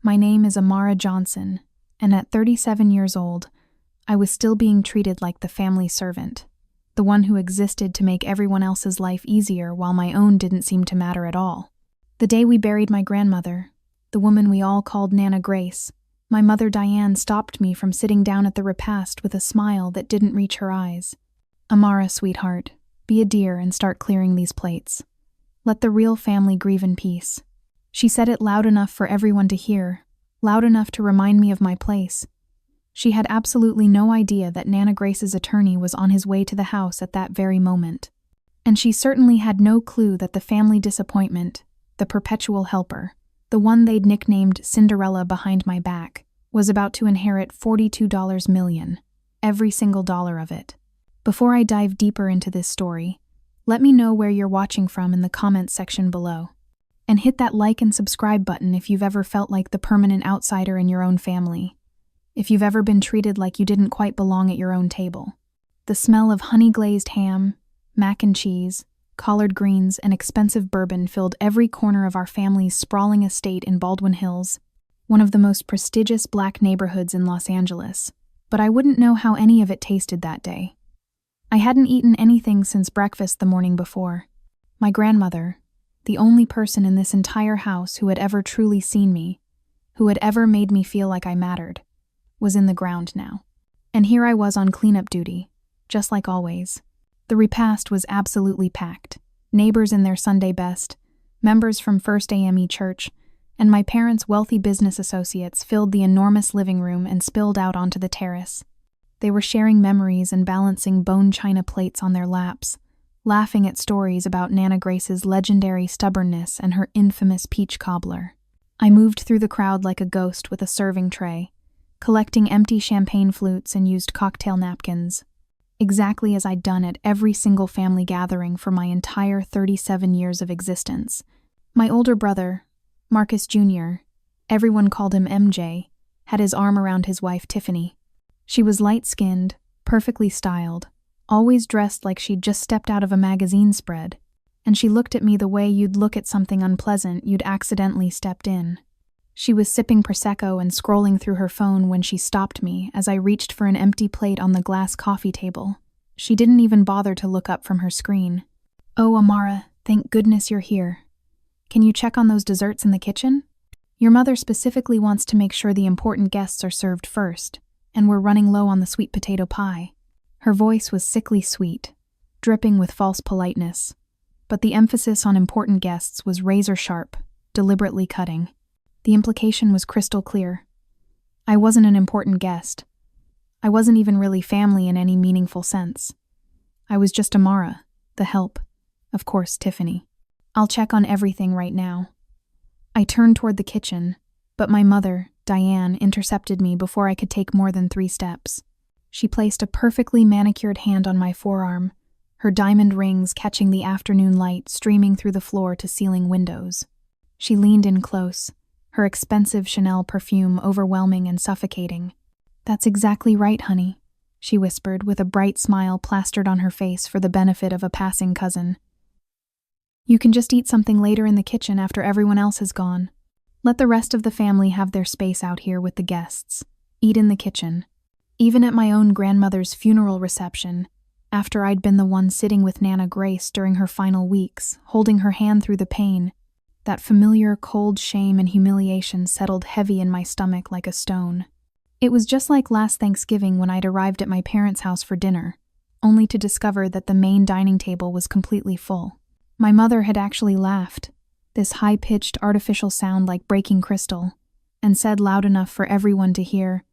My name is Amara Johnson, and at 37 years old, I was still being treated like the family servant, the one who existed to make everyone else's life easier while my own didn't seem to matter at all. The day we buried my grandmother, the woman we all called Nana Grace, my mother Diane stopped me from sitting down at the repast with a smile that didn't reach her eyes. "Amara, sweetheart, be a dear and start clearing these plates. Let the real family grieve in peace." She said it loud enough for everyone to hear, loud enough to remind me of my place. She had absolutely no idea that Nana Grace's attorney was on his way to the house at that very moment. And she certainly had no clue that the family disappointment, the perpetual helper, the one they'd nicknamed Cinderella behind my back, was about to inherit $42 million, every single dollar of it. Before I dive deeper into this story, let me know where you're watching from in the comments section below. And hit that like and subscribe button if you've ever felt like the permanent outsider in your own family. If you've ever been treated like you didn't quite belong at your own table. The smell of honey-glazed ham, mac and cheese, collard greens, and expensive bourbon filled every corner of our family's sprawling estate in Baldwin Hills, one of the most prestigious black neighborhoods in Los Angeles. But I wouldn't know how any of it tasted that day. I hadn't eaten anything since breakfast the morning before. My grandmother, the only person in this entire house who had ever truly seen me, who had ever made me feel like I mattered, was in the ground now. And here I was on cleanup duty, just like always. The repast was absolutely packed. Neighbors in their Sunday best, members from First AME Church, and my parents' wealthy business associates filled the enormous living room and spilled out onto the terrace. They were sharing memories and balancing bone china plates on their laps, laughing at stories about Nana Grace's legendary stubbornness and her infamous peach cobbler. I moved through the crowd like a ghost with a serving tray, collecting empty champagne flutes and used cocktail napkins, exactly as I'd done at every single family gathering for my entire 37 years of existence. My older brother, Marcus Jr., everyone called him MJ, had his arm around his wife Tiffany. She was light-skinned, perfectly styled, always dressed like she'd just stepped out of a magazine spread, and she looked at me the way you'd look at something unpleasant you'd accidentally stepped in. She was sipping Prosecco and scrolling through her phone when she stopped me as I reached for an empty plate on the glass coffee table. She didn't even bother to look up from her screen. "Oh, Amara, thank goodness you're here. Can you check on those desserts in the kitchen? Your mother specifically wants to make sure the important guests are served first, and we're running low on the sweet potato pie." Her voice was sickly sweet, dripping with false politeness, but the emphasis on important guests was razor-sharp, deliberately cutting. The implication was crystal clear. I wasn't an important guest. I wasn't even really family in any meaningful sense. I was just Amara, the help, of course, Tiffany. "I'll check on everything right now." I turned toward the kitchen, but my mother, Diane, intercepted me before I could take more than 3 steps. She placed a perfectly manicured hand on my forearm, her diamond rings catching the afternoon light streaming through the floor-to-ceiling windows. She leaned in close, her expensive Chanel perfume overwhelming and suffocating. "That's exactly right, honey," she whispered with a bright smile plastered on her face for the benefit of a passing cousin. "You can just eat something later in the kitchen after everyone else has gone. Let the rest of the family have their space out here with the guests. Eat in the kitchen." Even at my own grandmother's funeral reception, after I'd been the one sitting with Nana Grace during her final weeks, holding her hand through the pain, that familiar cold shame and humiliation settled heavy in my stomach like a stone. It was just like last Thanksgiving when I'd arrived at my parents' house for dinner, only to discover that the main dining table was completely full. My mother had actually laughed, this high-pitched artificial sound like breaking crystal, and said loud enough for everyone to hear,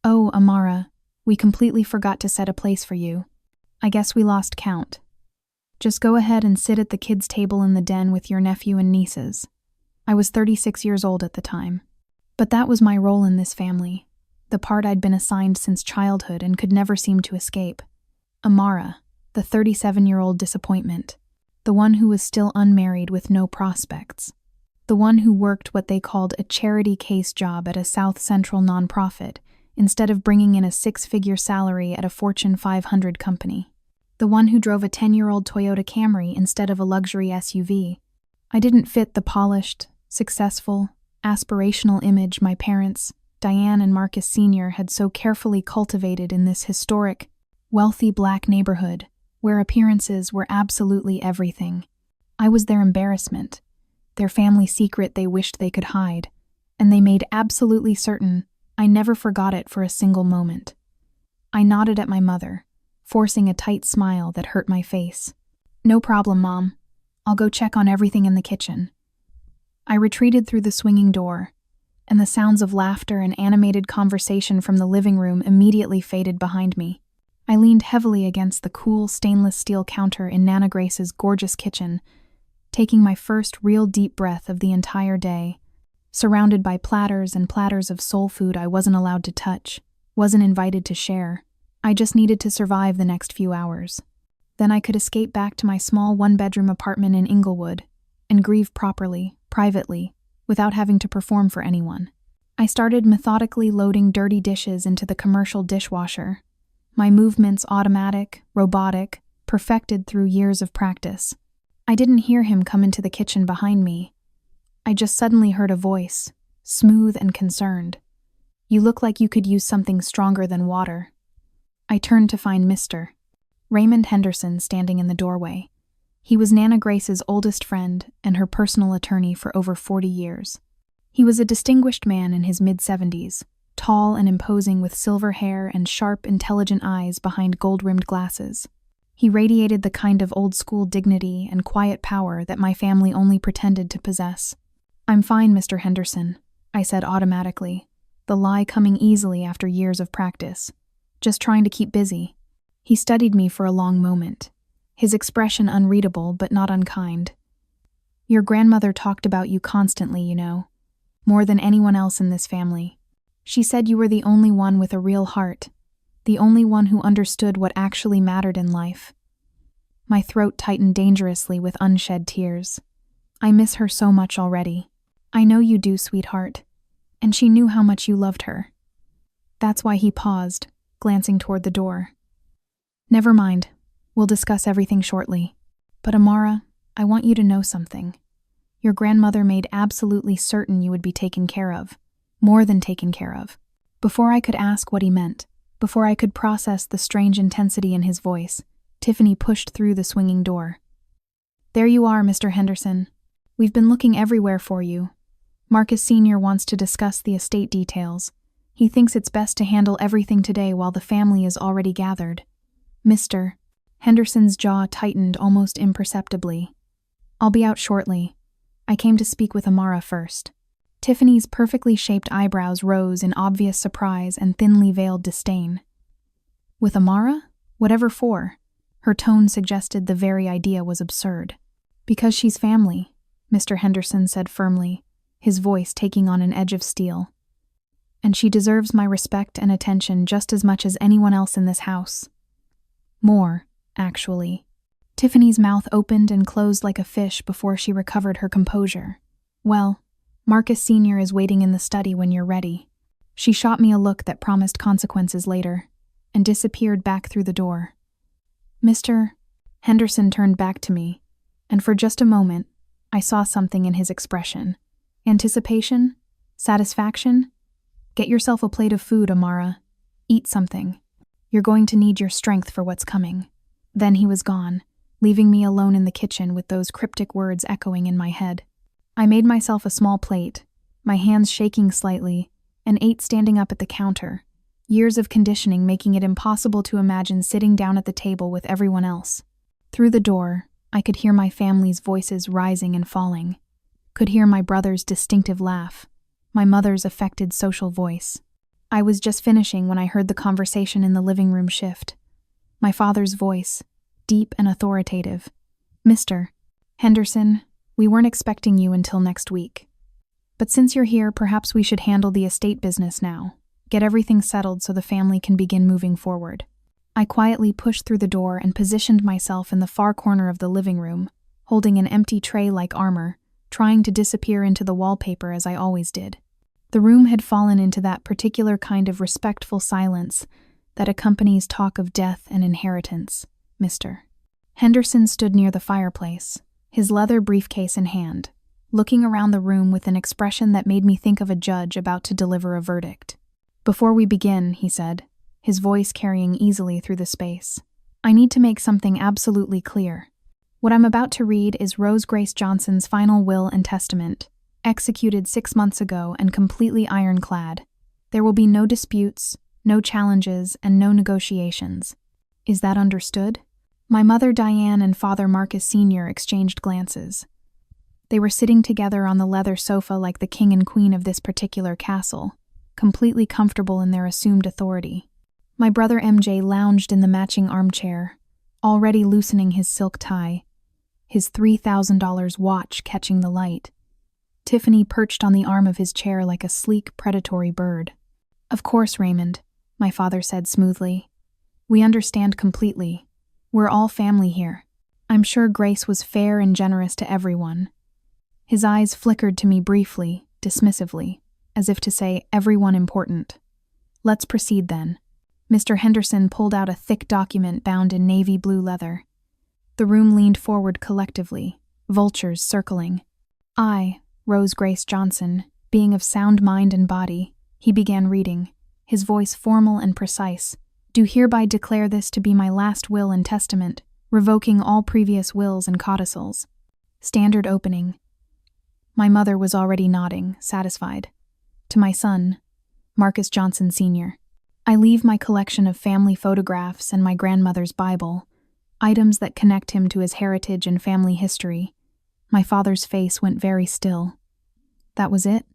"Oh, Amara, we completely forgot to set a place for you. I guess we lost count. Just go ahead and sit at the kids' table in the den with your nephew and nieces." I was 36 years old at the time. But that was my role in this family, the part I'd been assigned since childhood and could never seem to escape. Amara, the 37-year-old disappointment, the one who was still unmarried with no prospects, the one who worked what they called a charity case job at a South Central nonprofit, instead of bringing in a 6-figure salary at a Fortune 500 company. The one who drove a 10-year-old Toyota Camry instead of a luxury SUV. I didn't fit the polished, successful, aspirational image my parents, Diane and Marcus Sr., had so carefully cultivated in this historic, wealthy black neighborhood, where appearances were absolutely everything. I was their embarrassment, their family secret they wished they could hide, and they made absolutely certain I never forgot it for a single moment. I nodded at my mother, forcing a tight smile that hurt my face. "No problem, Mom. I'll go check on everything in the kitchen." I retreated through the swinging door, and the sounds of laughter and animated conversation from the living room immediately faded behind me. I leaned heavily against the cool stainless steel counter in Nana Grace's gorgeous kitchen, taking my first real deep breath of the entire day, surrounded by platters and platters of soul food I wasn't allowed to touch, wasn't invited to share. I just needed to survive the next few hours. Then I could escape back to my small one-bedroom apartment in Inglewood and grieve properly, privately, without having to perform for anyone. I started methodically loading dirty dishes into the commercial dishwasher, my movements automatic, robotic, perfected through years of practice. I didn't hear him come into the kitchen behind me. I just suddenly heard a voice, smooth and concerned. "You look like you could use something stronger than water." I turned to find Mr. Raymond Henderson standing in the doorway. He was Nana Grace's oldest friend and her personal attorney for over 40 years. He was a distinguished man in his mid-70s, tall and imposing with silver hair and sharp, intelligent eyes behind gold-rimmed glasses. He radiated the kind of old-school dignity and quiet power that my family only pretended to possess. "I'm fine, Mr. Henderson," I said automatically, the lie coming easily after years of practice. "Just trying to keep busy." He studied me for a long moment, his expression unreadable but not unkind. "Your grandmother talked about you constantly, you know, more than anyone else in this family. She said you were the only one with a real heart, the only one who understood what actually mattered in life." My throat tightened dangerously with unshed tears. "I miss her so much already." "I know you do, sweetheart. And she knew how much you loved her." That's why he paused, glancing toward the door. "Never mind. We'll discuss everything shortly. But Amara, I want you to know something. Your grandmother made absolutely certain you would be taken care of. More than taken care of." Before I could ask what he meant, before I could process the strange intensity in his voice, Tiffany pushed through the swinging door. "There you are, Mr. Henderson. We've been looking everywhere for you. Marcus Sr. wants to discuss the estate details. He thinks it's best to handle everything today while the family is already gathered." Mr. Henderson's jaw tightened almost imperceptibly. "I'll be out shortly. I came to speak with Amara first." Tiffany's perfectly shaped eyebrows rose in obvious surprise and thinly veiled disdain. "With Amara? Whatever for?" Her tone suggested the very idea was absurd. "Because she's family," Mr. Henderson said firmly, his voice taking on an edge of steel. "And she deserves my respect and attention just as much as anyone else in this house. More, actually." Tiffany's mouth opened and closed like a fish before she recovered her composure. "Well, Marcus Sr. is waiting in the study when you're ready." She shot me a look that promised consequences later, and disappeared back through the door. Mr. Henderson turned back to me, and for just a moment, I saw something in his expression. Anticipation? Satisfaction? "Get yourself a plate of food, Amara. Eat something. You're going to need your strength for what's coming." Then he was gone, leaving me alone in the kitchen with those cryptic words echoing in my head. I made myself a small plate, my hands shaking slightly, and ate standing up at the counter, years of conditioning making it impossible to imagine sitting down at the table with everyone else. Through the door, I could hear my family's voices rising and falling, could hear my brother's distinctive laugh, my mother's affected social voice. I was just finishing when I heard the conversation in the living room shift. My father's voice, deep and authoritative. "Mr. Henderson, we weren't expecting you until next week. But since you're here, perhaps we should handle the estate business now, get everything settled so the family can begin moving forward." I quietly pushed through the door and positioned myself in the far corner of the living room, holding an empty tray like armor, trying to disappear into the wallpaper as I always did. The room had fallen into that particular kind of respectful silence that accompanies talk of death and inheritance. Mr. Henderson stood near the fireplace, his leather briefcase in hand, looking around the room with an expression that made me think of a judge about to deliver a verdict. "Before we begin," he said, his voice carrying easily through the space, "I need to make something absolutely clear. What I'm about to read is Rose Grace Johnson's final will and testament, executed 6 months ago and completely ironclad. There will be no disputes, no challenges, and no negotiations. Is that understood?" My mother Diane and Father Marcus Sr. exchanged glances. They were sitting together on the leather sofa like the king and queen of this particular castle, completely comfortable in their assumed authority. My brother MJ lounged in the matching armchair, already loosening his silk tie, his $3,000 watch catching the light. Tiffany perched on the arm of his chair like a sleek, predatory bird. "Of course, Raymond," my father said smoothly. "We understand completely. We're all family here. I'm sure Grace was fair and generous to everyone." His eyes flickered to me briefly, dismissively, as if to say, "Everyone important." "Let's proceed then." Mr. Henderson pulled out a thick document bound in navy blue leather. The room leaned forward collectively, vultures circling. "I, Rose Grace Johnson, being of sound mind and body," he began reading, his voice formal and precise, "do hereby declare this to be my last will and testament, revoking all previous wills and codicils." Standard opening. My mother was already nodding, satisfied. "To my son, Marcus Johnson Sr. I leave my collection of family photographs and my grandmother's Bible, items that connect him to his heritage and family history." My father's face went very still. "That was it?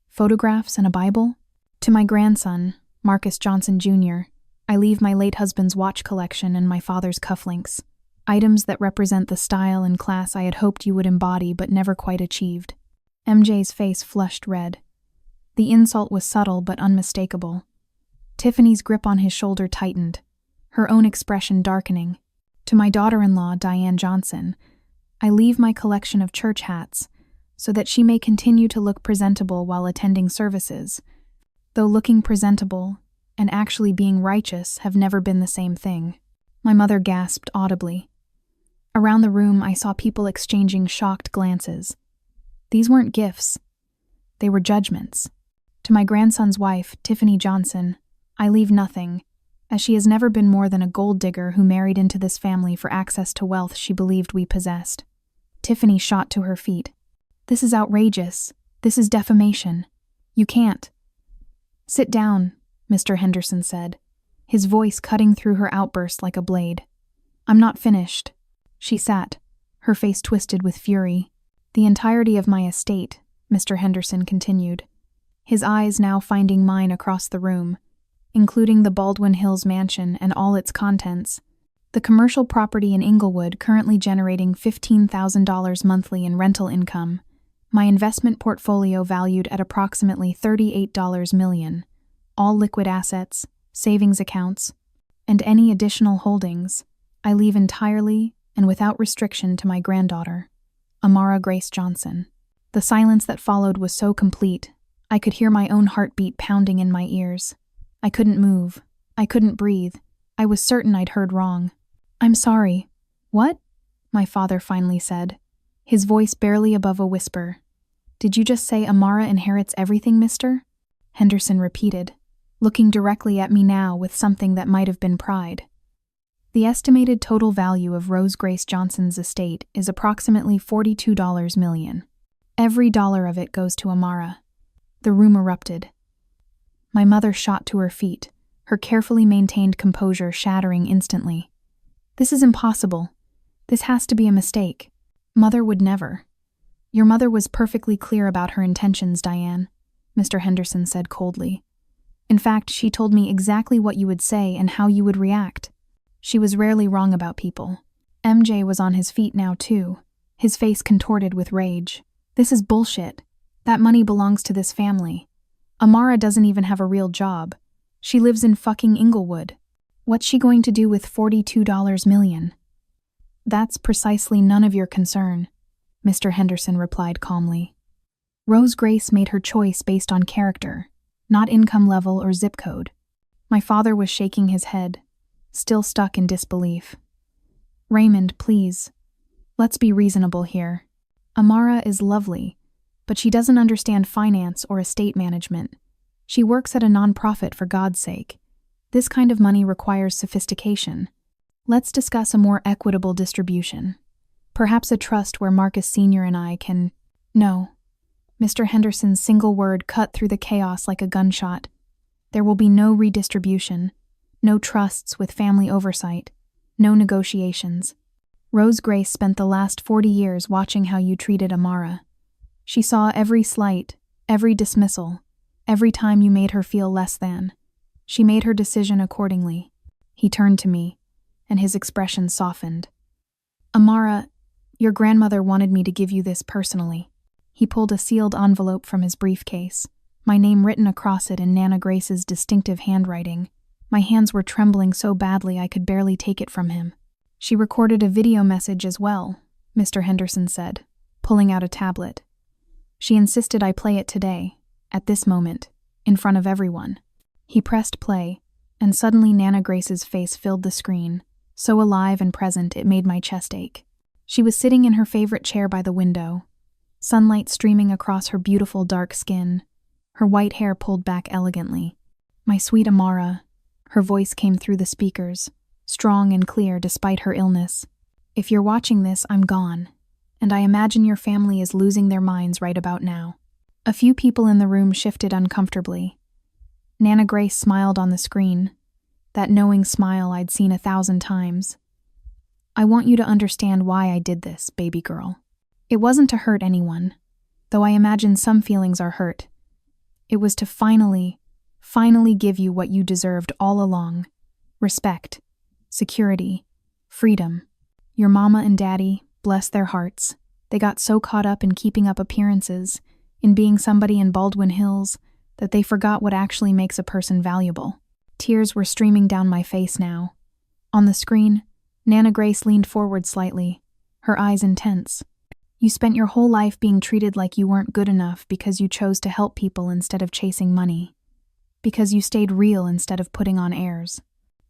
Photographs and a Bible?" "To my grandson, Marcus Johnson Jr., I leave my late husband's watch collection and my father's cufflinks, items that represent the style and class I had hoped you would embody but never quite achieved." MJ's face flushed red. The insult was subtle but unmistakable. Tiffany's grip on his shoulder tightened, her own expression darkening. "To my daughter-in-law, Diane Johnson, I leave my collection of church hats so that she may continue to look presentable while attending services, though looking presentable and actually being righteous have never been the same thing." My mother gasped audibly. Around the room, I saw people exchanging shocked glances. These weren't gifts. They were judgments. "To my grandson's wife, Tiffany Johnson, I leave nothing, as she has never been more than a gold digger who married into this family for access to wealth she believed we possessed." Tiffany shot to her feet. "This is outrageous. This is defamation. You can't." "Sit down," Mr. Henderson said, his voice cutting through her outburst like a blade. "I'm not finished." She sat, her face twisted with fury. "The entirety of my estate," Mr. Henderson continued, his eyes now finding mine across the room, including the Baldwin Hills mansion and all its contents, the commercial property in Inglewood currently generating $15,000 monthly in rental income, my investment portfolio valued at approximately $38 million, all liquid assets, savings accounts, and any additional holdings, I leave entirely and without restriction to my granddaughter, Amara Grace Johnson. The silence that followed was so complete, I could hear my own heartbeat pounding in my ears. I couldn't move. I couldn't breathe. I was certain I'd heard wrong. "I'm sorry." "What?" my father finally said, his voice barely above a whisper. "Did you just say Amara inherits everything, mister?" Henderson repeated, looking directly at me now with something that might have been pride. "The estimated total value of Rose Grace Johnson's estate is approximately $42 million. Every dollar of it goes to Amara." The room erupted. My mother shot to her feet, her carefully maintained composure shattering instantly. "This is impossible. This has to be a mistake. Mother would never." "Your mother was perfectly clear about her intentions, Diane," Mr. Henderson said coldly. "In fact, she told me exactly what you would say and how you would react. She was rarely wrong about people." MJ was on his feet now too, his face contorted with rage. "This is bullshit. That money belongs to this family. Amara doesn't even have a real job. She lives in fucking Inglewood. What's she going to do with $42 million?" "That's precisely none of your concern," Mr. Henderson replied calmly. "Rose Grace made her choice based on character, not income level or zip code." My father was shaking his head, still stuck in disbelief. "Raymond, please. Let's be reasonable here. Amara is lovely, but she doesn't understand finance or estate management. She works at a nonprofit for God's sake. This kind of money requires sophistication. Let's discuss a more equitable distribution. Perhaps a trust where Marcus Sr. and I can— No. Mr. Henderson's single word cut through the chaos like a gunshot. There will be no redistribution, no trusts with family oversight, no negotiations. Rose Grace spent the last 40 years watching how you treated Amara. She saw every slight, every dismissal, every time you made her feel less than. She made her decision accordingly. He turned to me, and his expression softened. Amara, your grandmother wanted me to give you this personally. He pulled a sealed envelope from his briefcase, my name written across it in Nana Grace's distinctive handwriting. My hands were trembling so badly I could barely take it from him. She recorded a video message as well, Mr. Henderson said, pulling out a tablet. She insisted I play it today, at this moment, in front of everyone. He pressed play, and suddenly Nana Grace's face filled the screen, so alive and present it made my chest ache. She was sitting in her favorite chair by the window, sunlight streaming across her beautiful dark skin, her white hair pulled back elegantly. My sweet Amara, her voice came through the speakers, strong and clear despite her illness. If you're watching this, I'm gone, and I imagine your family is losing their minds right about now. A few people in the room shifted uncomfortably. Nana Grace smiled on the screen, that knowing smile I'd seen 1,000 times. I want you to understand why I did this, baby girl. It wasn't to hurt anyone, though I imagine some feelings are hurt. It was to finally give you what you deserved all along. Respect, security, freedom. Your mama and daddy, bless their hearts, they got so caught up in keeping up appearances, in being somebody in Baldwin Hills, that they forgot what actually makes a person valuable. Tears were streaming down my face now. On the screen, Nana Grace leaned forward slightly, her eyes intense. You spent your whole life being treated like you weren't good enough because you chose to help people instead of chasing money. Because you stayed real instead of putting on airs.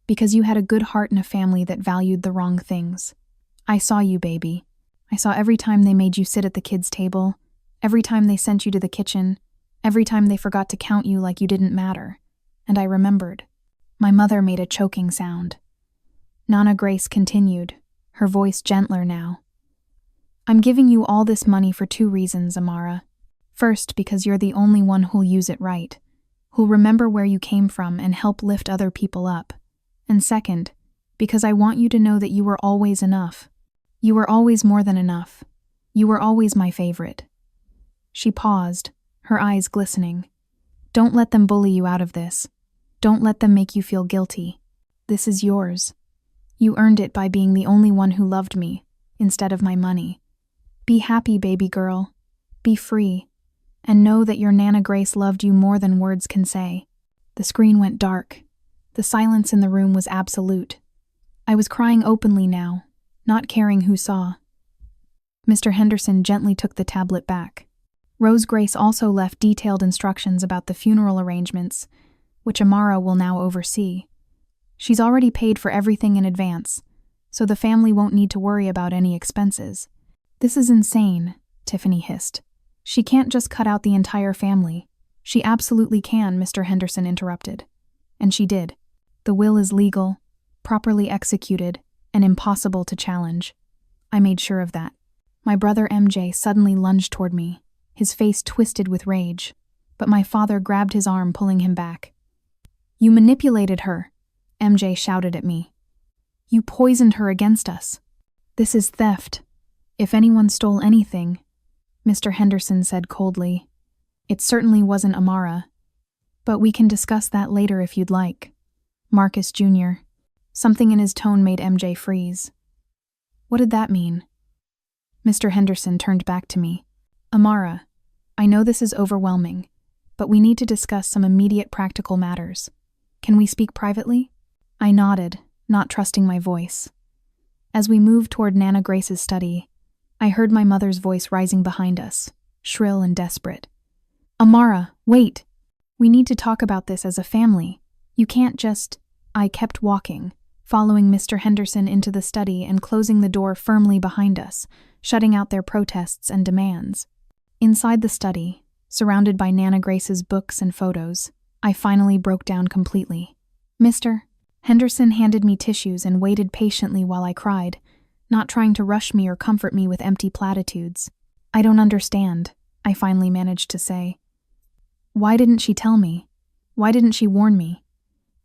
Because you had a good heart in a family that valued the wrong things. I saw you, baby. I saw every time they made you sit at the kids' table, every time they sent you to the kitchen, every time they forgot to count you like you didn't matter. And I remembered. My mother made a choking sound. Nana Grace continued, her voice gentler now. I'm giving you all this money for 2 reasons, Amara. First, because you're the only one who'll use it right, who'll remember where you came from and help lift other people up. And second, because I want you to know that you were always enough. You were always more than enough. You were always my favorite. She paused, her eyes glistening. Don't let them bully you out of this. Don't let them make you feel guilty. This is yours. You earned it by being the only one who loved me, instead of my money. Be happy, baby girl. Be free. And know that your Nana Grace loved you more than words can say. The screen went dark. The silence in the room was absolute. I was crying openly now, not caring who saw. Mr. Henderson gently took the tablet back. Rose Grace also left detailed instructions about the funeral arrangements, which Amara will now oversee. She's already paid for everything in advance, so the family won't need to worry about any expenses. This is insane, Tiffany hissed. She can't just cut out the entire family. She absolutely can, Mr. Henderson interrupted. And she did. The will is legal, properly executed, and impossible to challenge. I made sure of that. My brother MJ suddenly lunged toward me, his face twisted with rage, but my father grabbed his arm, pulling him back. You manipulated her, MJ shouted at me. You poisoned her against us. This is theft. If anyone stole anything, Mr. Henderson said coldly, it certainly wasn't Amara. But we can discuss that later if you'd like. Marcus Jr. Something in his tone made MJ freeze. What did that mean? Mr. Henderson turned back to me. Amara, I know this is overwhelming, but we need to discuss some immediate practical matters. Can we speak privately? I nodded, not trusting my voice. As we moved toward Nana Grace's study, I heard my mother's voice rising behind us, shrill and desperate. Amara, wait! We need to talk about this as a family. You can't just— I kept walking, following Mr. Henderson into the study and closing the door firmly behind us, shutting out their protests and demands. Inside the study, surrounded by Nana Grace's books and photos, I finally broke down completely. "Mr. Henderson handed me tissues and waited patiently while I cried, not trying to rush me or comfort me with empty platitudes. "I don't understand," I finally managed to say. "Why didn't she tell me? Why didn't she warn me?"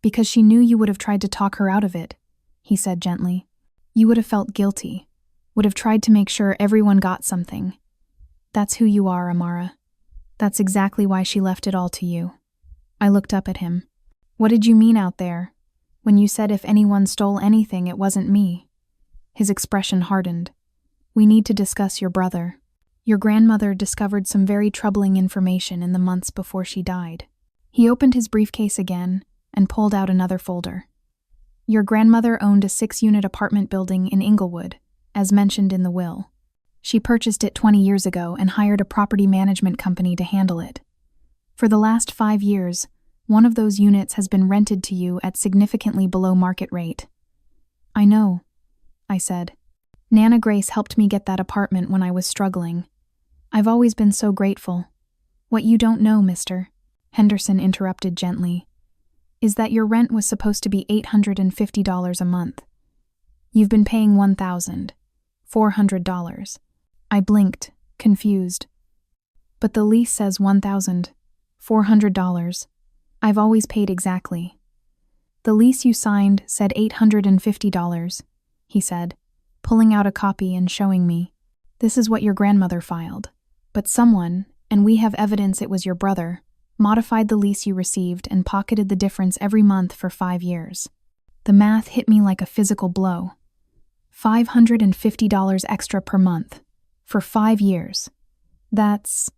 "Because she knew you would have tried to talk her out of it," he said gently. "You would have felt guilty, would have tried to make sure everyone got something. That's who you are, Amara. That's exactly why she left it all to you." I looked up at him. "What did you mean out there, when you said if anyone stole anything, it wasn't me?" His expression hardened. "We need to discuss your brother. Your grandmother discovered some very troubling information in the months before she died." He opened his briefcase again and pulled out another folder. "Your grandmother owned a 6-unit apartment building in Inglewood, as mentioned in the will. She purchased it 20 years ago and hired a property management company to handle it. For the last 5 years, one of those units has been rented to you at significantly below market rate." "I know," I said. "Nana Grace helped me get that apartment when I was struggling. I've always been so grateful. What you don't know, Mr. Henderson interrupted gently, is that your rent was supposed to be $850 a month. You've been paying $1,400. I blinked, confused. "But the lease says $1,400. I've always paid exactly." "The lease you signed said $850, he said, pulling out a copy and showing me. "This is what your grandmother filed. But someone, and we have evidence it was your brother, modified the lease you received and pocketed the difference every month for 5 years. The math hit me like a physical blow. $550 extra per month. For 5 years. That's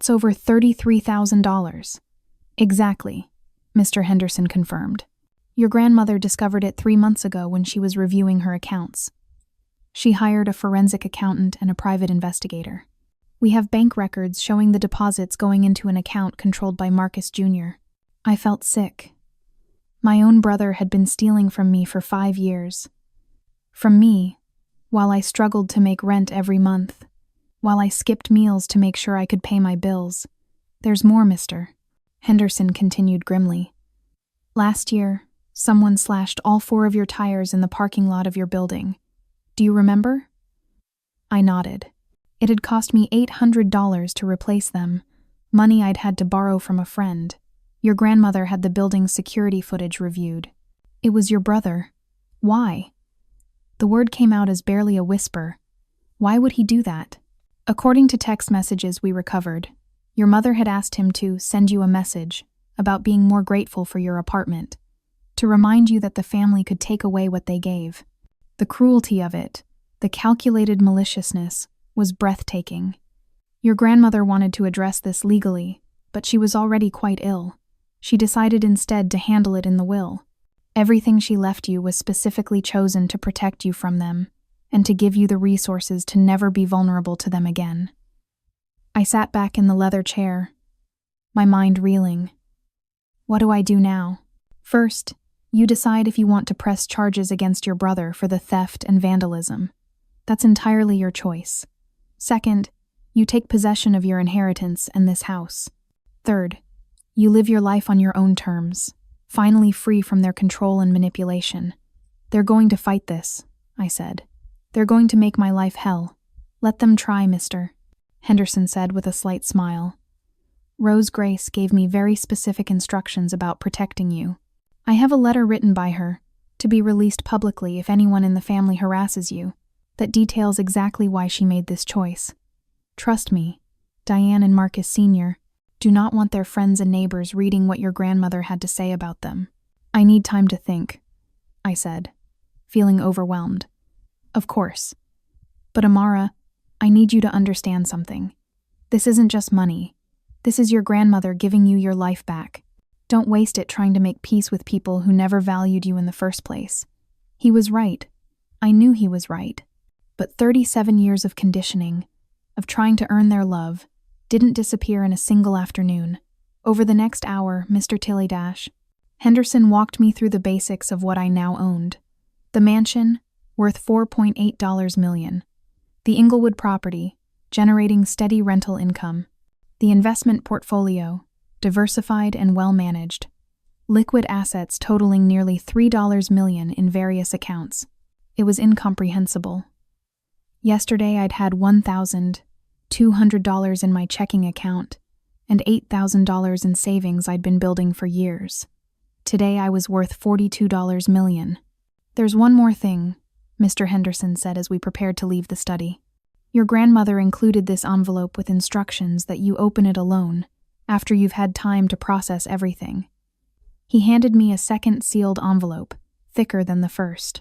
over $33,000. "Exactly," Mr. Henderson confirmed. "Your grandmother discovered it 3 months ago when she was reviewing her accounts. She hired a forensic accountant and a private investigator. We have bank records showing the deposits going into an account controlled by Marcus Jr. I felt sick. My own brother had been stealing from me for 5 years. From me, while I struggled to make rent every month, while I skipped meals to make sure I could pay my bills. There's more, Mr. Henderson continued grimly. Last year, someone slashed all 4 of your tires in the parking lot of your building. Do you remember?" I nodded. It had cost me $800 to replace them, money I'd had to borrow from a friend. Your grandmother had the building's security footage reviewed. "It was your brother. Why?" The word came out as barely a whisper. "Why would he do that?" "According to text messages we recovered, your mother had asked him to send you a message about being more grateful for your apartment, to remind you that the family could take away what they gave. The cruelty of it, the calculated maliciousness, was breathtaking. Your grandmother wanted to address this legally, but she was already quite ill. She decided instead to handle it in the will. Everything she left you was specifically chosen to protect you from them, and to give you the resources to never be vulnerable to them again." I sat back in the leather chair, my mind reeling. What do I do now? First, you decide if you want to press charges against your brother for the theft and vandalism. That's entirely your choice. Second, you take possession of your inheritance and this house. Third, you live your life on your own terms, finally free from their control and manipulation. "They're going to fight this," I said. "They're going to make my life hell. Let them try, Mr. Henderson said with a slight smile. "Rose Grace gave me very specific instructions about protecting you. I have a letter written by her, to be released publicly if anyone in the family harasses you, that details exactly why she made this choice. Trust me, Diane and Marcus Sr. do not want their friends and neighbors reading what your grandmother had to say about them." "I need time to think," I said, feeling overwhelmed. "Of course. But Amara, I need you to understand something. This isn't just money. This is your grandmother giving you your life back. Don't waste it trying to make peace with people who never valued you in the first place. He was right. I knew he was right. But 37 years of conditioning, of trying to earn their love, didn't disappear in a single afternoon. Over the next hour, Mr. Tilly-Dash, Henderson walked me through the basics of what I now owned. The mansion, worth $4.8 million. The Inglewood property, generating steady rental income. The investment portfolio, diversified and well-managed. Liquid assets totaling nearly $3 million in various accounts. It was incomprehensible. Yesterday I'd had $1,200 in my checking account and $8,000 in savings I'd been building for years. Today I was worth $42 million. There's one more thing, Mr. Henderson said as we prepared to leave the study. Your grandmother included this envelope with instructions that you open it alone, after you've had time to process everything. He handed me a second sealed envelope, thicker than the first.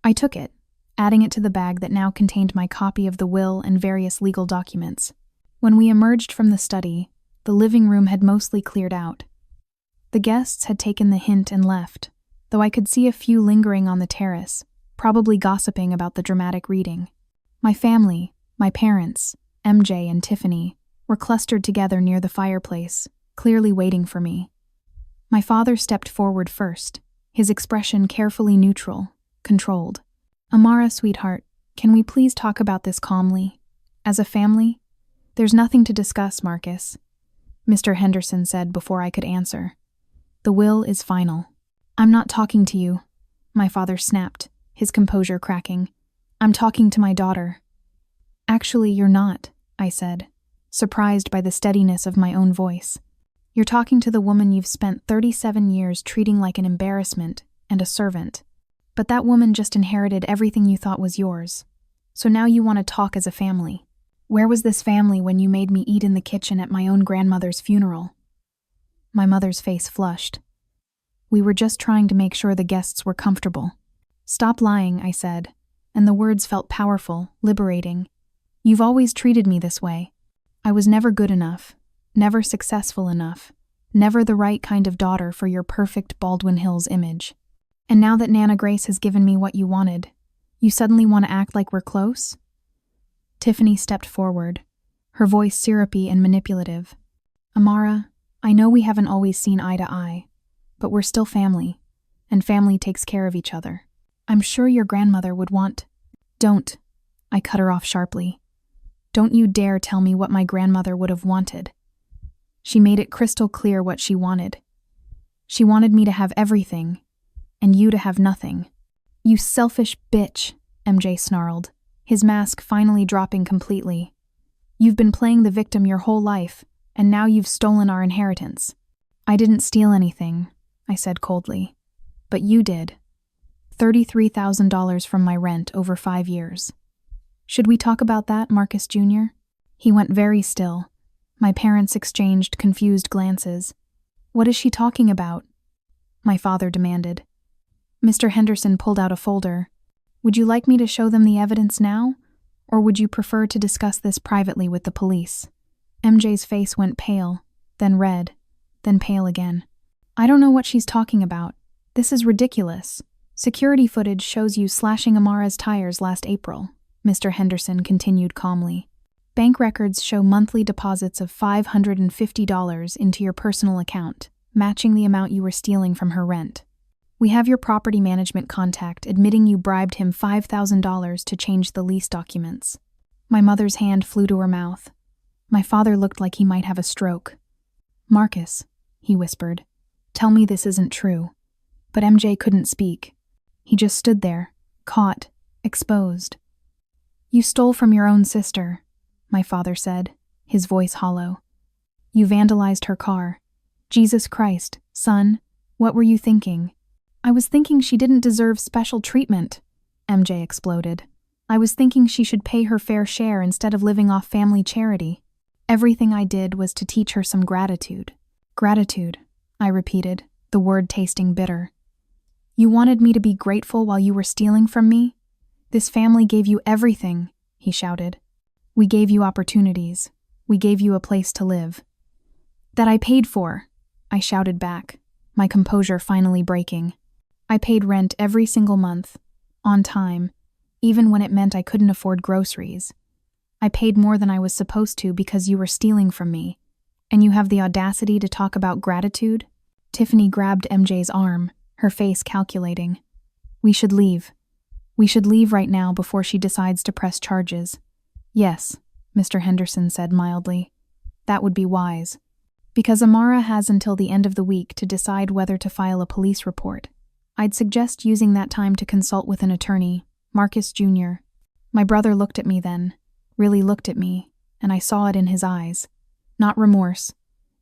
I took it, adding it to the bag that now contained my copy of the will and various legal documents. When we emerged from the study, the living room had mostly cleared out. The guests had taken the hint and left, though I could see a few lingering on the terrace, probably gossiping about the dramatic reading. My family, my parents, MJ and Tiffany, were clustered together near the fireplace, clearly waiting for me. My father stepped forward first, his expression carefully neutral, controlled. Amara, sweetheart, can we please talk about this calmly? As a family? There's nothing to discuss, Marcus, Mr. Henderson said before I could answer. The will is final. I'm not talking to you, my father snapped, his composure cracking. I'm talking to my daughter. Actually, you're not, I said, surprised by the steadiness of my own voice. You're talking to the woman you've spent 37 years treating like an embarrassment and a servant. But that woman just inherited everything you thought was yours. So now you want to talk as a family. Where was this family when you made me eat in the kitchen at my own grandmother's funeral? My mother's face flushed. We were just trying to make sure the guests were comfortable. Stop lying, I said, and the words felt powerful, liberating. You've always treated me this way. I was never good enough, never successful enough, never the right kind of daughter for your perfect Baldwin Hills image. And now that Nana Grace has given me what you wanted, you suddenly want to act like we're close? Tiffany stepped forward, her voice syrupy and manipulative. Amara, I know we haven't always seen eye to eye, but we're still family, and family takes care of each other. I'm sure your grandmother would want— Don't, I cut her off sharply. Don't you dare tell me what my grandmother would have wanted. She made it crystal clear what she wanted. She wanted me to have everything, and you to have nothing. You selfish bitch, MJ snarled, his mask finally dropping completely. You've been playing the victim your whole life, and now you've stolen our inheritance. I didn't steal anything, I said coldly. But you did. $33,000 from my rent over 5 years. Should we talk about that, Marcus Jr.? He went very still. My parents exchanged confused glances. What is she talking about? My father demanded. Mr. Henderson pulled out a folder. Would you like me to show them the evidence now, or would you prefer to discuss this privately with the police? MJ's face went pale, then red, then pale again. I don't know what she's talking about. This is ridiculous. Security footage shows you slashing Amara's tires last April, Mr. Henderson continued calmly. Bank records show monthly deposits of $550 into your personal account, matching the amount you were stealing from her rent. We have your property management contact admitting you bribed him $5,000 to change the lease documents. My mother's hand flew to her mouth. My father looked like he might have a stroke. Marcus, he whispered, tell me this isn't true. But MJ couldn't speak. He just stood there, caught, exposed. You stole from your own sister, my father said, his voice hollow. You vandalized her car. Jesus Christ, son, what were you thinking? I was thinking she didn't deserve special treatment, MJ exploded. I was thinking she should pay her fair share instead of living off family charity. Everything I did was to teach her some gratitude. Gratitude, I repeated, the word tasting bitter. You wanted me to be grateful while you were stealing from me? This family gave you everything, he shouted. We gave you opportunities. We gave you a place to live. That I paid for, I shouted back, my composure finally breaking. I paid rent every single month, on time, even when it meant I couldn't afford groceries. I paid more than I was supposed to because you were stealing from me. And you have the audacity to talk about gratitude? Tiffany grabbed MJ's arm, her face calculating. We should leave. We should leave right now before she decides to press charges. Yes, Mr. Henderson said mildly. That would be wise. Because Amara has until the end of the week to decide whether to file a police report. I'd suggest using that time to consult with an attorney, Marcus Jr. My brother looked at me then, really looked at me, and I saw it in his eyes. Not remorse,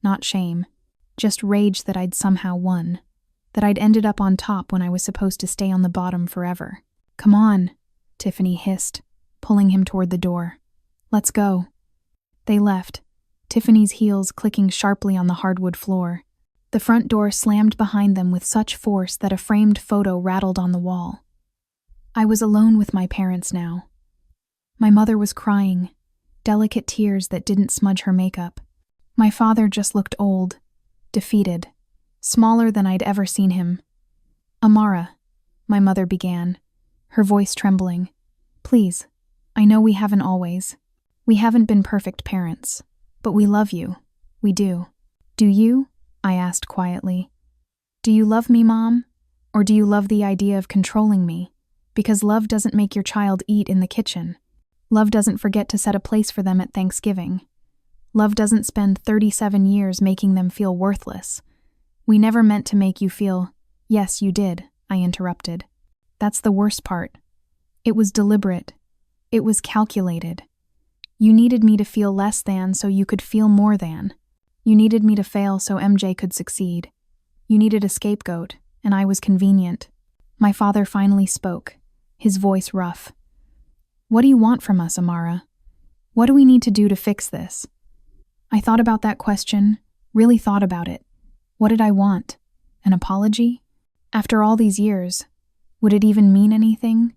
not shame, just rage that I'd somehow won, that I'd ended up on top when I was supposed to stay on the bottom forever. Come on, Tiffany hissed, pulling him toward the door. Let's go. They left, Tiffany's heels clicking sharply on the hardwood floor. The front door slammed behind them with such force that a framed photo rattled on the wall. I was alone with my parents now. My mother was crying, delicate tears that didn't smudge her makeup. My father just looked old, defeated, smaller than I'd ever seen him. Amara, my mother began, her voice trembling. Please, I know we haven't always. We haven't been perfect parents, but we love you. We do. Do you? I asked quietly. Do you love me, Mom? Or do you love the idea of controlling me? Because love doesn't make your child eat in the kitchen. Love doesn't forget to set a place for them at Thanksgiving. Love doesn't spend 37 years making them feel worthless. We never meant to make you feel, yes, you did, I interrupted. That's the worst part. It was deliberate. It was calculated. You needed me to feel less than so you could feel more than. You needed me to fail so MJ could succeed. You needed a scapegoat, and I was convenient. My father finally spoke, his voice rough. What do you want from us, Amara? What do we need to do to fix this? I thought about that question, really thought about it. What did I want? An apology? After all these years, would it even mean anything?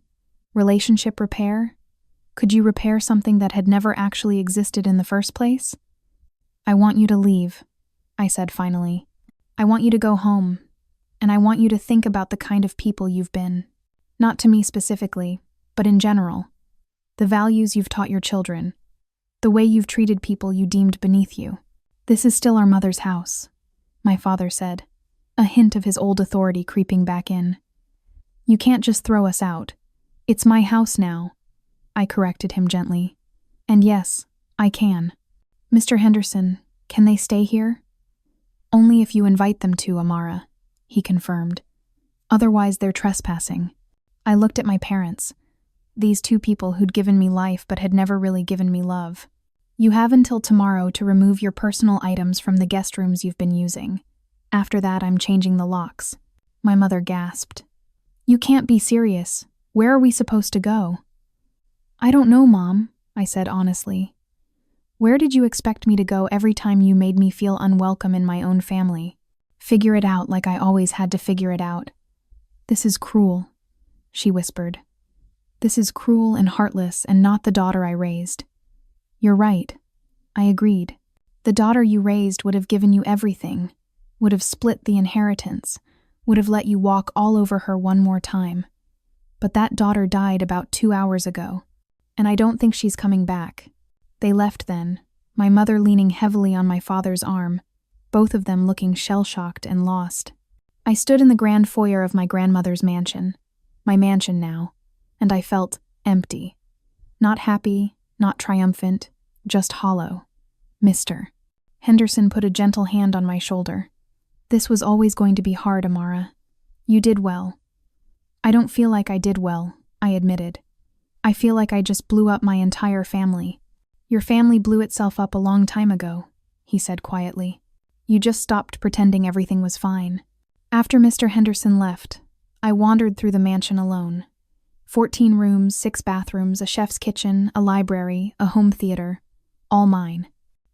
Relationship repair? Could you repair something that had never actually existed in the first place? I want you to leave, I said finally. I want you to go home, and I want you to think about the kind of people you've been. Not to me specifically, but in general. The values you've taught your children. The way you've treated people you deemed beneath you. This is still our mother's house, my father said, a hint of his old authority creeping back in. You can't just throw us out. It's my house now, I corrected him gently. And yes, I can. Mr. Henderson, can they stay here? Only if you invite them to, Amara, he confirmed. Otherwise, they're trespassing. I looked at my parents, these two people who'd given me life but had never really given me love. You have until tomorrow to remove your personal items from the guest rooms you've been using. After that, I'm changing the locks. My mother gasped. You can't be serious. Where are we supposed to go? I don't know, Mom, I said honestly. Where did you expect me to go every time you made me feel unwelcome in my own family? Figure it out like I always had to figure it out. This is cruel, she whispered. This is cruel and heartless and not the daughter I raised. You're right. I agreed. The daughter you raised would have given you everything, would have split the inheritance, would have let you walk all over her one more time. But that daughter died about 2 hours ago, and I don't think she's coming back. They left then, my mother leaning heavily on my father's arm, both of them looking shell-shocked and lost. I stood in the grand foyer of my grandmother's mansion, my mansion now, and I felt empty. Not happy, not triumphant, just hollow. Mr. Henderson put a gentle hand on my shoulder. This was always going to be hard, Amara. You did well. I don't feel like I did well, I admitted. I feel like I just blew up my entire family. Your family blew itself up a long time ago, he said quietly. You just stopped pretending everything was fine. After Mr. Henderson left, I wandered through the mansion alone. 14 rooms, 6 bathrooms, a chef's kitchen, a library, a home theater, all mine.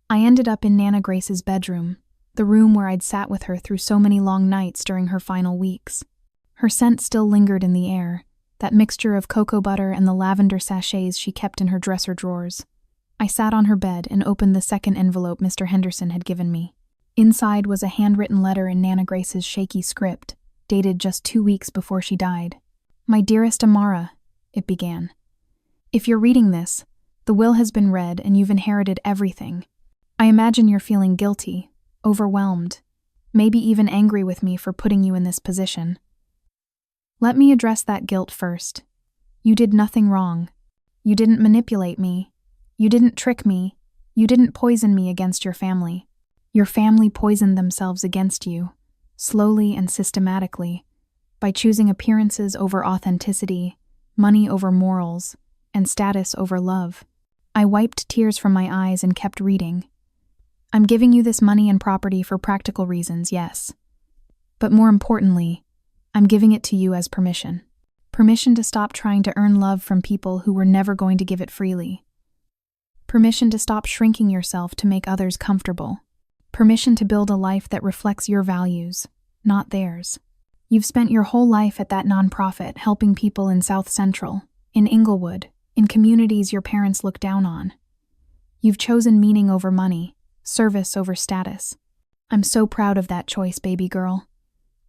I ended up in Nana Grace's bedroom, the room where I'd sat with her through so many long nights during her final weeks. Her scent still lingered in the air, that mixture of cocoa butter and the lavender sachets she kept in her dresser drawers. I sat on her bed and opened the second envelope Mr. Henderson had given me. Inside was a handwritten letter in Nana Grace's shaky script, dated just 2 weeks before she died. My dearest Amara, it began. If you're reading this, the will has been read and you've inherited everything. I imagine you're feeling guilty, overwhelmed, maybe even angry with me for putting you in this position. Let me address that guilt first. You did nothing wrong. You didn't manipulate me. You didn't trick me. You didn't poison me against your family. Your family poisoned themselves against you, slowly and systematically, by choosing appearances over authenticity, money over morals, and status over love. I wiped tears from my eyes and kept reading. I'm giving you this money and property for practical reasons, yes. But more importantly, I'm giving it to you as permission. Permission to stop trying to earn love from people who were never going to give it freely. Permission to stop shrinking yourself to make others comfortable. Permission to build a life that reflects your values, not theirs. You've spent your whole life at that nonprofit helping people in South Central, in Inglewood, in communities your parents look down on. You've chosen meaning over money, service over status. I'm so proud of that choice, baby girl.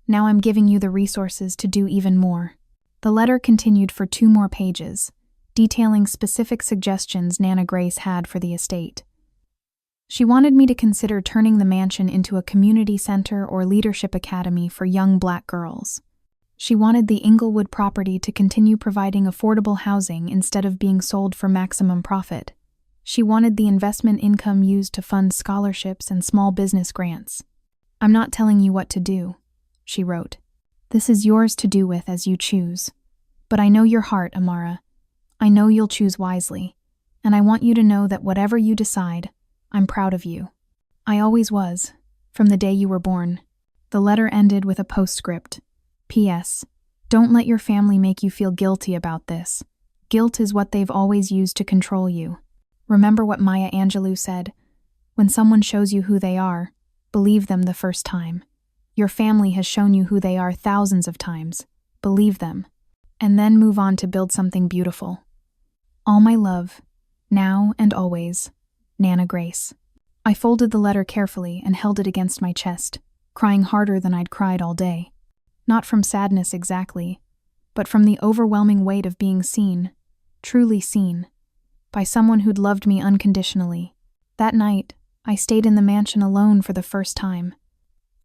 Now I'm giving you the resources to do even more. The letter continued for 2 more pages, detailing specific suggestions Nana Grace had for the estate. She wanted me to consider turning the mansion into a community center or leadership academy for young Black girls. She wanted the Inglewood property to continue providing affordable housing instead of being sold for maximum profit. She wanted the investment income used to fund scholarships and small business grants. I'm not telling you what to do, she wrote. This is yours to do with as you choose. But I know your heart, Amara. I know you'll choose wisely. And I want you to know that whatever you decide, I'm proud of you. I always was, from the day you were born. The letter ended with a postscript. P.S. Don't let your family make you feel guilty about this. Guilt is what they've always used to control you. Remember what Maya Angelou said, when someone shows you who they are, believe them the first time. Your family has shown you who they are thousands of times. Believe them. And then move on to build something beautiful. All my love, now and always, Nana Grace. I folded the letter carefully and held it against my chest, crying harder than I'd cried all day. Not from sadness exactly, but from the overwhelming weight of being seen, truly seen, by someone who'd loved me unconditionally. That night, I stayed in the mansion alone for the first time.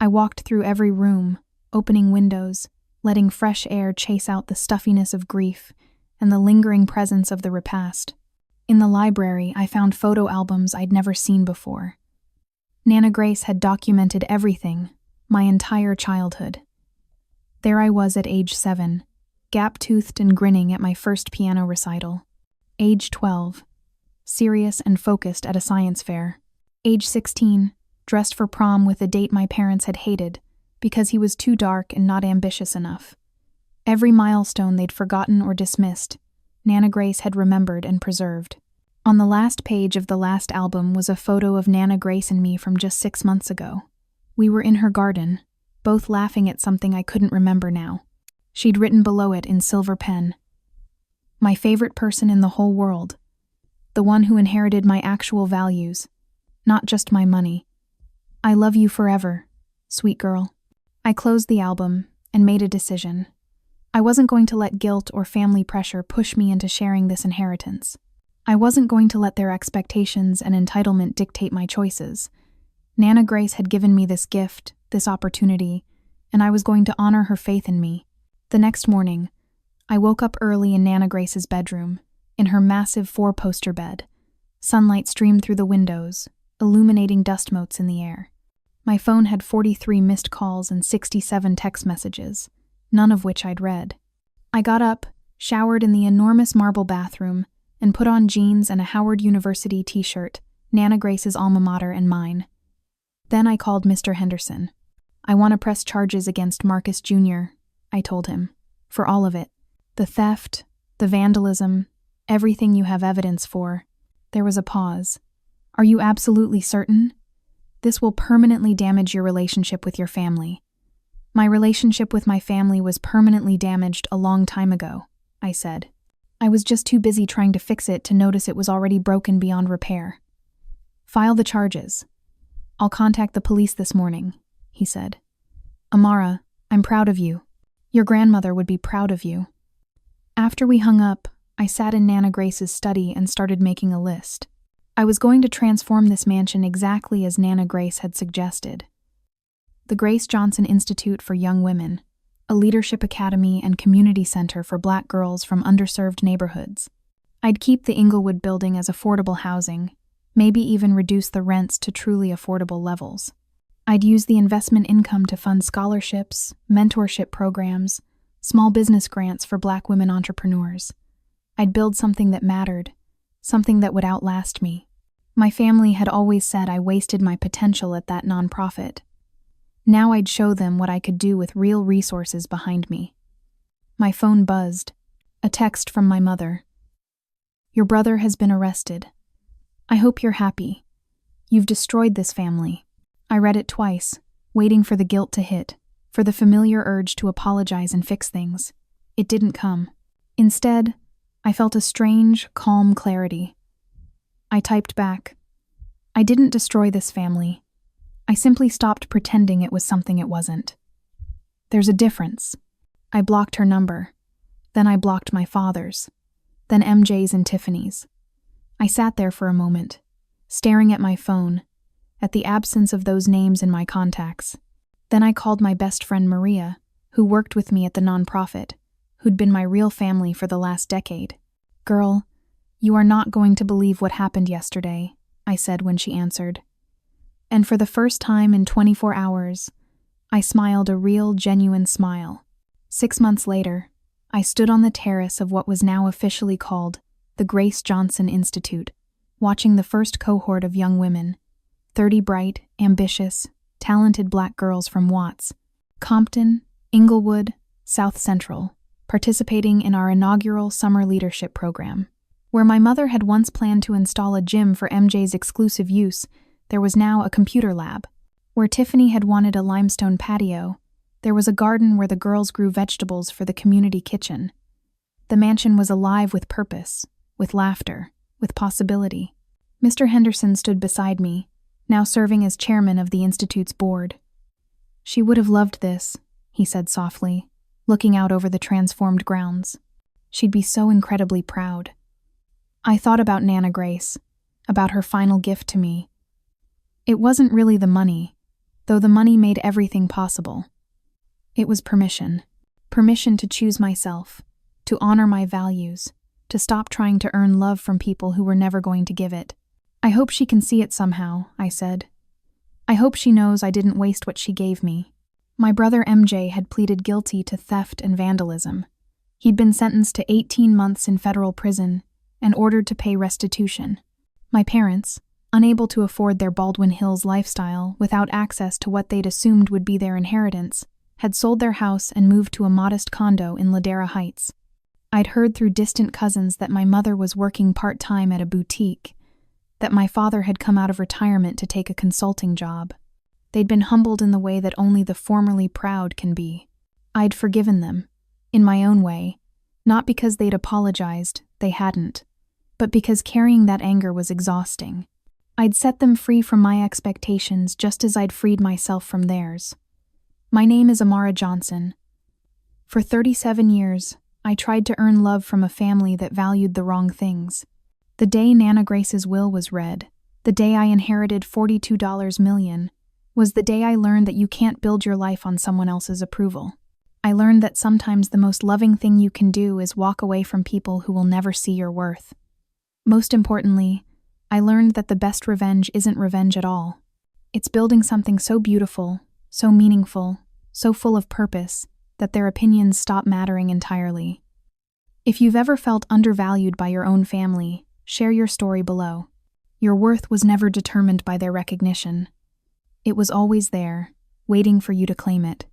I walked through every room, opening windows, letting fresh air chase out the stuffiness of grief and the lingering presence of the repast. In the library, I found photo albums I'd never seen before. Nana Grace had documented everything, my entire childhood. There I was at age 7, gap-toothed and grinning at my first piano recital. Age 12, serious and focused at a science fair. Age 16, dressed for prom with a date my parents had hated because he was too dark and not ambitious enough. Every milestone they'd forgotten or dismissed, Nana Grace had remembered and preserved. On the last page of the last album was a photo of Nana Grace and me from just 6 months ago. We were in her garden, both laughing at something I couldn't remember now. She'd written below it in silver pen, "My favorite person in the whole world. The one who inherited my actual values, not just my money. I love you forever, sweet girl." I closed the album and made a decision. I wasn't going to let guilt or family pressure push me into sharing this inheritance. I wasn't going to let their expectations and entitlement dictate my choices. Nana Grace had given me this gift, this opportunity, and I was going to honor her faith in me. The next morning, I woke up early in Nana Grace's bedroom, in her massive 4-poster bed. Sunlight streamed through the windows, illuminating dust motes in the air. My phone had 43 missed calls and 67 text messages, none of which I'd read. I got up, showered in the enormous marble bathroom, and put on jeans and a Howard University t-shirt, Nana Grace's alma mater and mine. Then I called Mr. Henderson. "I want to press charges against Marcus Jr., I told him, "for all of it. The theft, the vandalism, everything you have evidence for." There was a pause. "Are you absolutely certain? This will permanently damage your relationship with your family." "My relationship with my family was permanently damaged a long time ago," I said. "I was just too busy trying to fix it to notice it was already broken beyond repair." "File the charges. I'll contact the police this morning," he said. "Amara, I'm proud of you. Your grandmother would be proud of you." After we hung up, I sat in Nana Grace's study and started making a list. I was going to transform this mansion exactly as Nana Grace had suggested. The Grace Johnson Institute for Young Women, a leadership academy and community center for Black girls from underserved neighborhoods. I'd keep the Inglewood building as affordable housing, maybe even reduce the rents to truly affordable levels. I'd use the investment income to fund scholarships, mentorship programs, small business grants for Black women entrepreneurs. I'd build something that mattered, something that would outlast me. My family had always said I wasted my potential at that nonprofit. Now I'd show them what I could do with real resources behind me. My phone buzzed. A text from my mother. "Your brother has been arrested. I hope you're happy. You've destroyed this family." I read it twice, waiting for the guilt to hit, for the familiar urge to apologize and fix things. It didn't come. Instead, I felt a strange, calm clarity. I typed back, "I didn't destroy this family. I simply stopped pretending it was something it wasn't. There's a difference." I blocked her number. Then I blocked my father's. Then MJ's and Tiffany's. I sat there for a moment, staring at my phone, at the absence of those names in my contacts. Then I called my best friend Maria, who worked with me at the nonprofit, who'd been my real family for the last decade. "Girl, you are not going to believe what happened yesterday," I said when she answered. And for the first time in 24 hours, I smiled a real, genuine smile. 6 months later, I stood on the terrace of what was now officially called the Grace Johnson Institute, watching the first cohort of young women, 30 bright, ambitious, talented Black girls from Watts, Compton, Inglewood, South Central, participating in our inaugural summer leadership program. Where my mother had once planned to install a gym for MJ's exclusive use, there was now a computer lab. Where Tiffany had wanted a limestone patio, there was a garden where the girls grew vegetables for the community kitchen. The mansion was alive with purpose, with laughter, with possibility. Mr. Henderson stood beside me, now serving as chairman of the Institute's board. "She would have loved this," he said softly, looking out over the transformed grounds. "She'd be so incredibly proud." I thought about Nana Grace, about her final gift to me. It wasn't really the money, though the money made everything possible. It was permission. Permission to choose myself, to honor my values, to stop trying to earn love from people who were never going to give it. "I hope she can see it somehow," I said. "I hope she knows I didn't waste what she gave me." My brother MJ had pleaded guilty to theft and vandalism. He'd been sentenced to 18 months in federal prison and ordered to pay restitution. My parents, unable to afford their Baldwin Hills lifestyle without access to what they'd assumed would be their inheritance, had sold their house and moved to a modest condo in Ladera Heights. I'd heard through distant cousins that my mother was working part-time at a boutique, that my father had come out of retirement to take a consulting job. They'd been humbled in the way that only the formerly proud can be. I'd forgiven them, in my own way, not because they'd apologized, they hadn't, but because carrying that anger was exhausting. I'd set them free from my expectations just as I'd freed myself from theirs. My name is Amara Johnson. For 37 years, I tried to earn love from a family that valued the wrong things. The day Nana Grace's will was read, the day I inherited $42 million, was the day I learned that you can't build your life on someone else's approval. I learned that sometimes the most loving thing you can do is walk away from people who will never see your worth. Most importantly, I learned that the best revenge isn't revenge at all. It's building something so beautiful, so meaningful, so full of purpose, that their opinions stop mattering entirely. If you've ever felt undervalued by your own family, share your story below. Your worth was never determined by their recognition. It was always there, waiting for you to claim it.